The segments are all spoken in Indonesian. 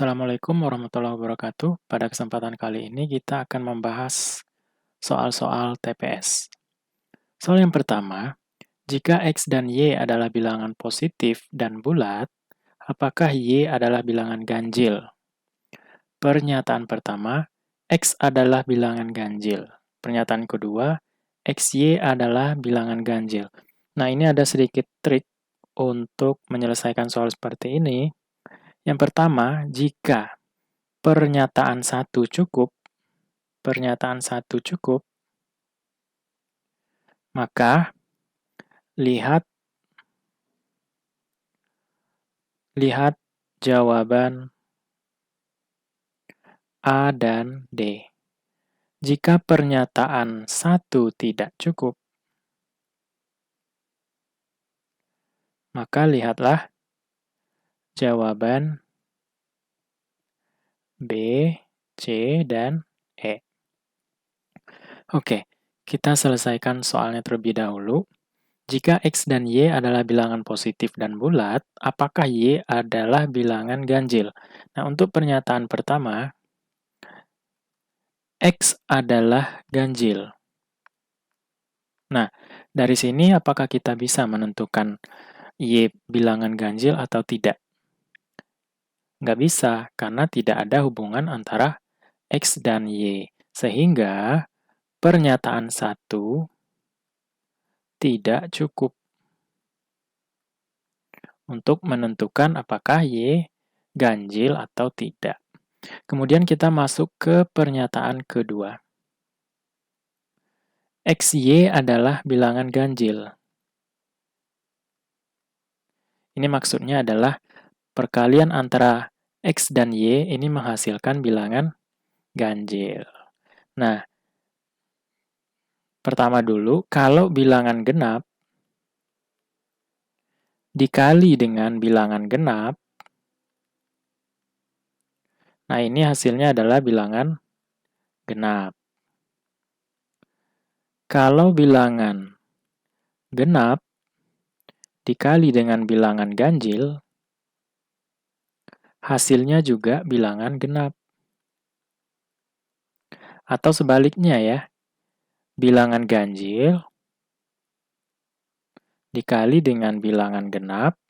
Assalamualaikum warahmatullahi wabarakatuh. Pada kesempatan kali ini kita akan membahas soal-soal TPS. Soal yang pertama, jika X dan Y adalah bilangan positif dan bulat, apakah Y adalah bilangan ganjil? Pernyataan pertama, X adalah bilangan ganjil. Pernyataan kedua, XY adalah bilangan ganjil. Nah, ini ada sedikit trik untuk menyelesaikan soal seperti ini. Yang pertama, jika pernyataan satu cukup, maka lihat jawaban A dan D. Jika pernyataan satu tidak cukup, maka lihatlah jawaban B, C, dan E. Oke, kita selesaikan soalnya terlebih dahulu. Jika X dan Y adalah bilangan positif dan bulat, apakah Y adalah bilangan ganjil? Nah, untuk pernyataan pertama, X adalah ganjil. Nah, dari sini apakah kita bisa menentukan Y bilangan ganjil atau tidak? Nggak bisa, karena tidak ada hubungan antara X dan Y. Sehingga pernyataan satu tidak cukup untuk menentukan apakah Y ganjil atau tidak. Kemudian kita masuk ke pernyataan kedua. XY adalah bilangan ganjil. Ini maksudnya adalah perkalian antara X dan Y ini menghasilkan bilangan ganjil. Nah, pertama dulu, kalau bilangan genap dikali dengan bilangan genap, nah ini hasilnya adalah bilangan genap. Kalau bilangan genap dikali dengan bilangan ganjil, hasilnya juga bilangan genap. Atau sebaliknya ya, bilangan ganjil dikali dengan bilangan genap,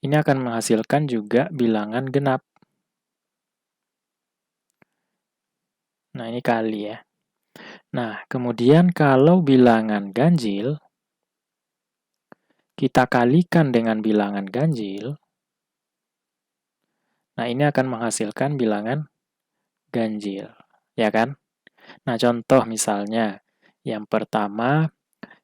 ini akan menghasilkan juga bilangan genap. Nah, ini kali ya. Nah, kemudian kalau bilangan ganjil, kita kalikan dengan bilangan ganjil, nah ini akan menghasilkan bilangan ganjil, ya kan? Nah, contoh misalnya, yang pertama,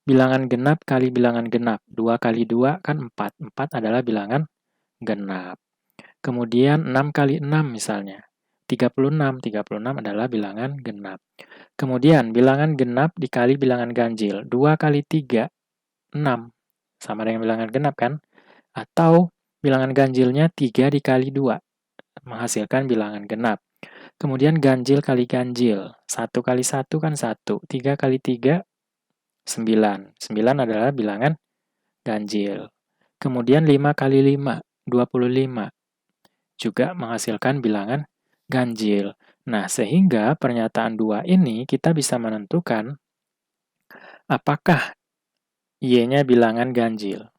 bilangan genap kali bilangan genap. 2 kali 2 kan 4. 4 adalah bilangan genap. Kemudian 6 kali 6 misalnya. 36. 36 adalah bilangan genap. Kemudian bilangan genap dikali bilangan ganjil. 2 kali 3, 6. Sama dengan bilangan genap kan? Atau bilangan ganjilnya 3 dikali 2. Menghasilkan bilangan genap. Kemudian ganjil kali ganjil. 1 kali 1 kan 1. 3 kali 3, 9. 9 adalah bilangan ganjil. Kemudian 5 kali 5, 25. Juga menghasilkan bilangan ganjil. Nah, sehingga pernyataan 2 ini kita bisa menentukan apakah Y-nya bilangan ganjil.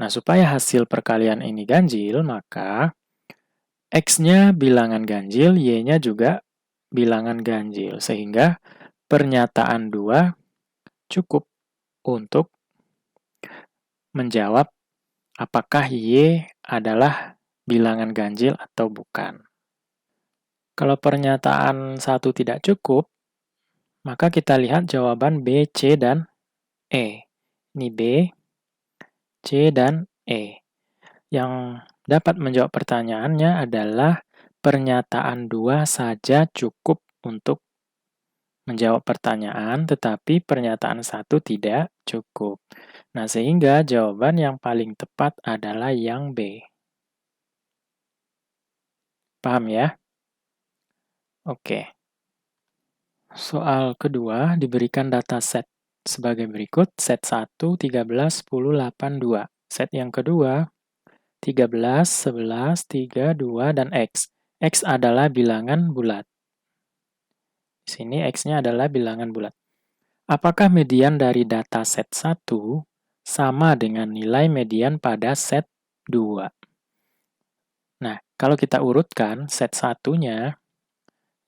Nah, supaya hasil perkalian ini ganjil, maka X-nya bilangan ganjil, Y-nya juga bilangan ganjil. Sehingga pernyataan 2 cukup untuk menjawab apakah Y adalah bilangan ganjil atau bukan. Kalau pernyataan 1 tidak cukup, maka kita lihat jawaban B, C, dan E. Ini B, C, dan E. Yang dapat menjawab pertanyaannya adalah pernyataan 2 saja cukup untuk menjawab pertanyaan, tetapi pernyataan 1 tidak cukup. Nah, sehingga jawaban yang paling tepat adalah yang B. Paham ya? Oke. Soal kedua diberikan data set sebagai berikut. Set 1, 13, 10, 8, 2. Set yang kedua, 13, 11, 3, 2, dan X. X adalah bilangan bulat. Di sini X-nya adalah bilangan bulat. Apakah median dari data set 1 sama dengan nilai median pada set 2? Nah, kalau kita urutkan set satunya,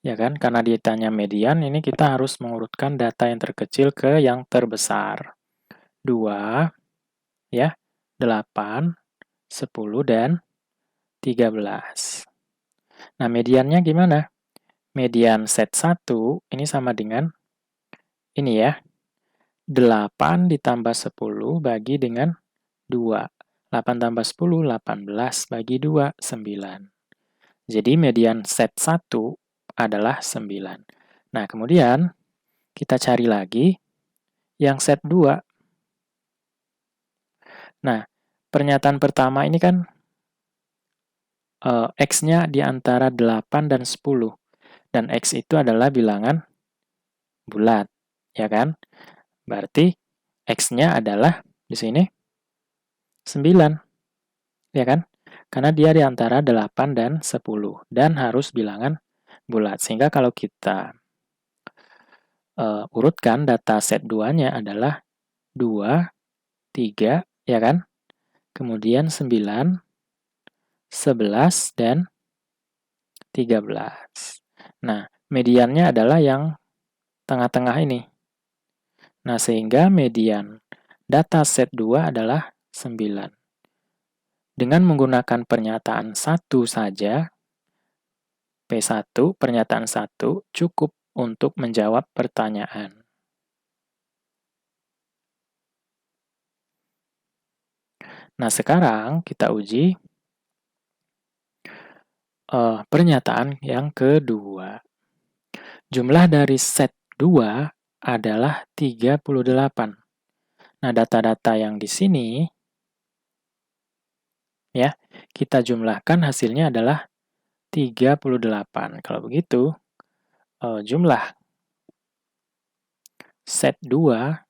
ya kan, karena ditanya median, ini kita harus mengurutkan data yang terkecil ke yang terbesar. 2, ya, 8, 10, dan 13. Nah, mediannya gimana? Median set 1 ini sama dengan ini ya, 8 ditambah 10 bagi dengan 2. 8 tambah 10, 18 bagi 2, 9. Jadi median set 1 adalah 9. Nah, kemudian kita cari lagi yang set 2. Nah, pernyataan pertama ini kan X-nya di antara 8 dan 10. Dan X itu adalah bilangan bulat, ya kan? Berarti X-nya adalah di sini 9, ya kan? Karena dia di antara 8 dan 10, dan harus bilangan bulat. Sehingga kalau kita urutkan data set 2-nya adalah 2, 3, ya kan? Kemudian 9, 11, dan 13. Nah, mediannya adalah yang tengah-tengah ini. Nah, sehingga median data set 2 adalah 9. Dengan menggunakan pernyataan 1 saja, P1, pernyataan 1, cukup untuk menjawab pertanyaan. Nah, sekarang kita uji pernyataan yang kedua. Jumlah dari set 2 adalah 38. Nah, data-data yang di sini, ya, kita jumlahkan hasilnya adalah 38. Kalau begitu, jumlah set 2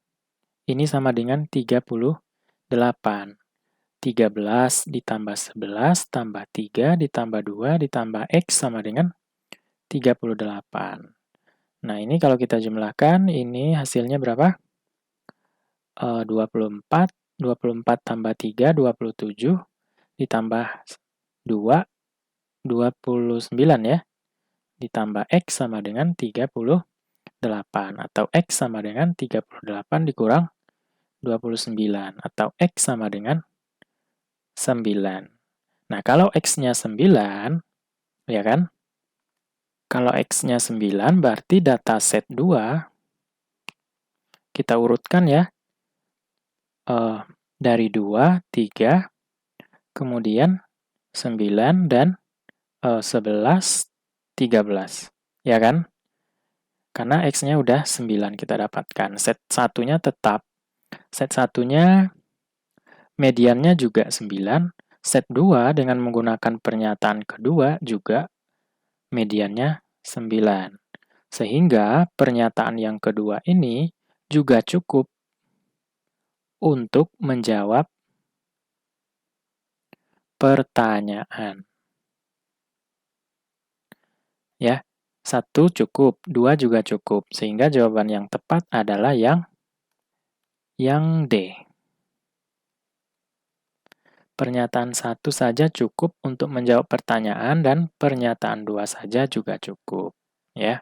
ini sama dengan 38. 13 ditambah 11 tambah 3 ditambah 2 ditambah X sama dengan 38. Nah, ini kalau kita jumlahkan, ini hasilnya berapa? 24. 24 tambah 3, 27. Ditambah 2, 29 ya. Ditambah X sama dengan 38. Atau X sama dengan 38 dikurang 29. Atau X sama dengan 9. Nah, kalau X-nya 9, ya kan? Kalau X-nya 9, berarti data set 2, kita urutkan ya, dari 2, 3, kemudian 9, dan 11, 13. Ya kan? Karena X-nya udah 9 kita dapatkan. Set satunya tetap. Set satunya mediannya juga 9. Set 2 dengan menggunakan pernyataan kedua juga mediannya 9. Sehingga pernyataan yang kedua ini juga cukup untuk menjawab pertanyaan. Ya, 1 cukup, 2 juga cukup. Sehingga jawaban yang tepat adalah yang D. Pernyataan 1 saja cukup untuk menjawab pertanyaan dan pernyataan 2 saja juga cukup. Ya.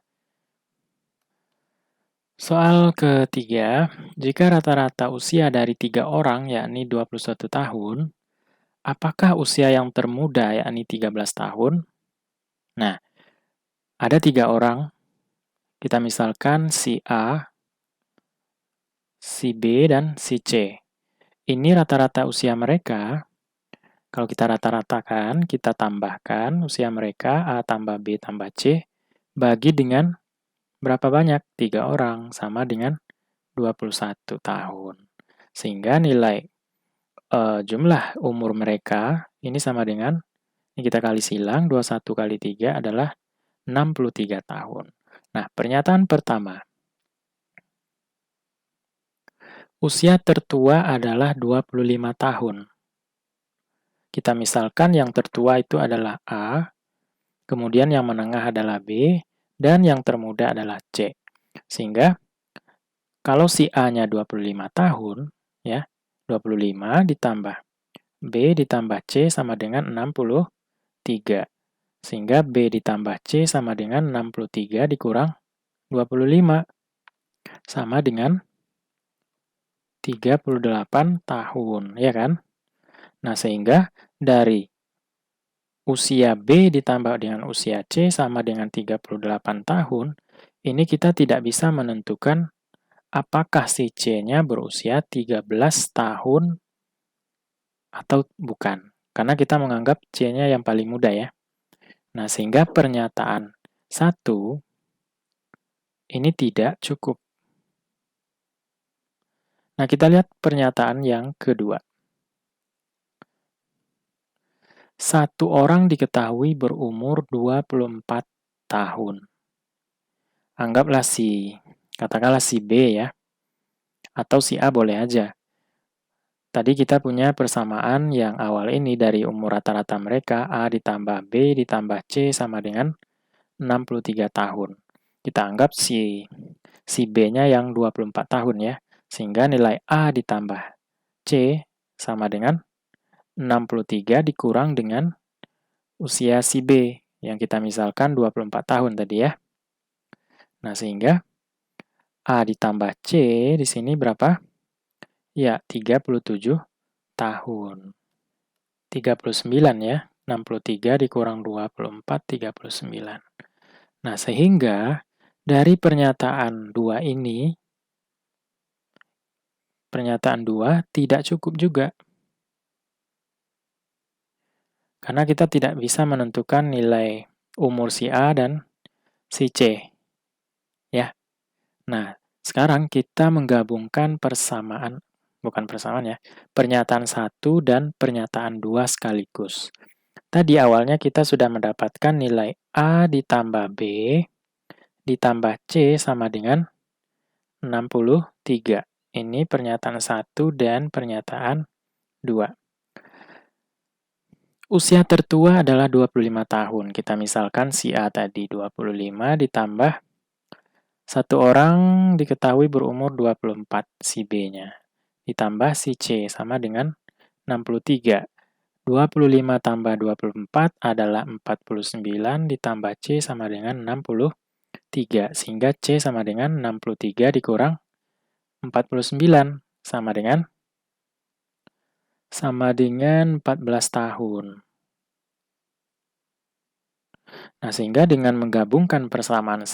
Soal ketiga, jika rata-rata usia dari 3 orang, yakni 21 tahun, apakah usia yang termuda, yakni 13 tahun? Nah, ada 3 orang, kita misalkan si A, si B, dan si C. Ini rata-rata usia mereka. Kalau kita rata-ratakan, kita tambahkan usia mereka, A tambah B tambah C, bagi dengan berapa banyak? 3 orang, sama dengan 21 tahun. Sehingga nilai jumlah umur mereka ini sama dengan, ini kita kali silang, 21 kali 3 adalah 63 tahun. Nah, pernyataan pertama. Usia tertua adalah 25 tahun. kita misalkan yang tertua itu adalah A, kemudian yang menengah adalah B, dan yang termuda adalah C. Sehingga kalau si A-nya 25 tahun, ya, 25 ditambah B ditambah C sama dengan 63. Sehingga B ditambah C sama dengan 63 dikurang 25. Sama dengan 38 tahun, ya kan? Nah, sehingga dari usia B ditambah dengan usia C sama dengan 38 tahun, ini kita tidak bisa menentukan apakah si C-nya berusia 13 tahun atau bukan. Karena kita menganggap C-nya yang paling muda ya. Nah, sehingga pernyataan 1 ini tidak cukup. Nah, kita lihat pernyataan yang kedua. Satu orang diketahui berumur 24 tahun. Anggaplah katakanlah si B ya, atau si A boleh aja. Tadi kita punya persamaan yang awal ini dari umur rata-rata mereka, A ditambah B ditambah C sama dengan 63 tahun. Kita anggap si B-nya yang 24 tahun ya, sehingga nilai A ditambah C sama dengan 63 dikurang dengan usia si B, yang kita misalkan 24 tahun tadi ya. Nah, sehingga A ditambah C di sini berapa? Ya, 37 tahun. 39 ya, 63 dikurang 24, 39. Nah, sehingga dari pernyataan 2 ini, pernyataan 2 tidak cukup juga. Karena kita tidak bisa menentukan nilai umur si A dan si C. Ya. Nah, sekarang kita menggabungkan pernyataan 1 dan pernyataan 2 sekaligus. Tadi awalnya kita sudah mendapatkan nilai A ditambah B ditambah C sama dengan 63. Ini pernyataan 1 dan pernyataan 2. Usia tertua adalah 25 tahun. Kita misalkan si A tadi 25 ditambah satu orang diketahui berumur 24, si B-nya. Ditambah si C sama dengan 63. 25 tambah 24 adalah 49 ditambah C sama dengan 63. Sehingga C sama dengan 63 dikurang 49 sama dengan 14 tahun. Nah, sehingga dengan menggabungkan persamaan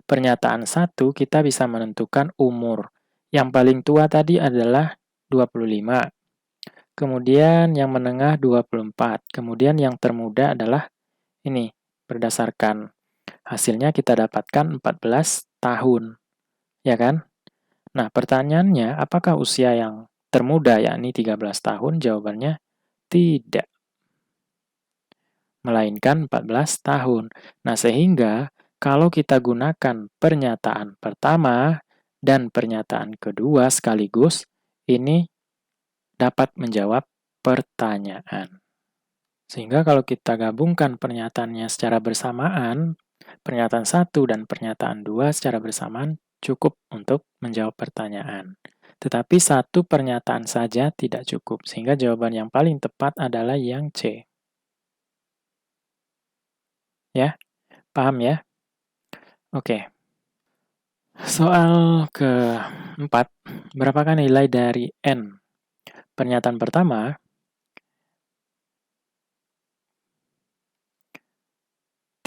pernyataan 1 kita bisa menentukan umur. Yang paling tua tadi adalah 25. Kemudian yang menengah 24. Kemudian yang termuda adalah ini. Berdasarkan hasilnya kita dapatkan 14 tahun. Ya kan? Nah, pertanyaannya, apakah usia yang termuda yakni 13 tahun? Jawabannya tidak. Melainkan 14 tahun. Nah, sehingga kalau kita gunakan pernyataan pertama dan pernyataan kedua sekaligus, ini dapat menjawab pertanyaan. Sehingga kalau kita gabungkan pernyataannya secara bersamaan, pernyataan 1 dan pernyataan 2 secara bersamaan cukup untuk menjawab pertanyaan. Tetapi satu pernyataan saja tidak cukup, sehingga jawaban yang paling tepat adalah yang C. Ya, paham ya? Oke. Soal keempat, berapakah nilai dari N? Pernyataan pertama,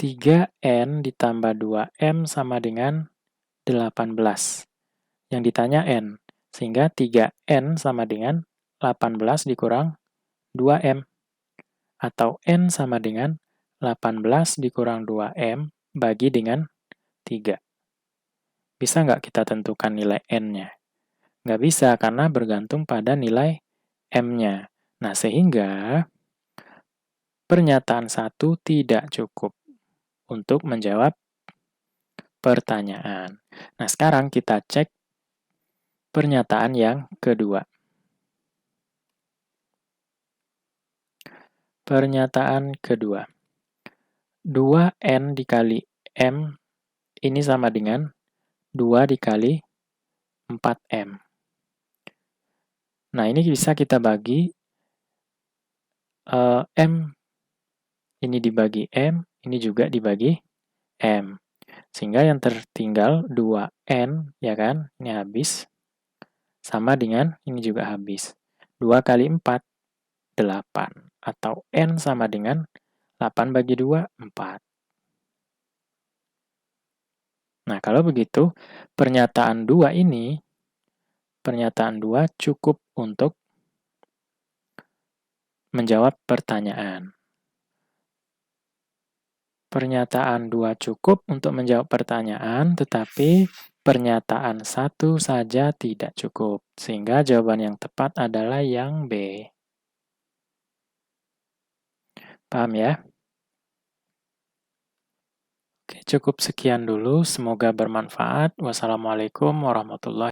3N ditambah 2M sama dengan 18. Yang ditanya N, sehingga 3N sama dengan 18 dikurang 2M. Atau N sama dengan 18 dikurang 2M bagi dengan 3. Bisa nggak kita tentukan nilai N-nya? Nggak bisa, karena bergantung pada nilai M-nya. Nah, sehingga pernyataan 1 tidak cukup untuk menjawab pertanyaan. Nah, sekarang kita cek pernyataan yang kedua. Pernyataan kedua. 2N dikali M ini sama dengan 2 dikali 4M. Nah, ini bisa kita bagi M. Ini dibagi M, ini juga dibagi M. Sehingga yang tertinggal 2N, ya kan? Ini habis. Sama dengan ini juga habis. 2 kali 4, 8. Atau N sama dengan 8 bagi 2, 4. Nah, kalau begitu, pernyataan 2 ini, pernyataan 2 cukup untuk menjawab pertanyaan. Pernyataan 2 cukup untuk menjawab pertanyaan, tetapi pernyataan 1 saja tidak cukup. Sehingga jawaban yang tepat adalah yang B. Paham ya? Oke, cukup sekian dulu. Semoga bermanfaat. Wassalamualaikum warahmatullahi wabarakatuh.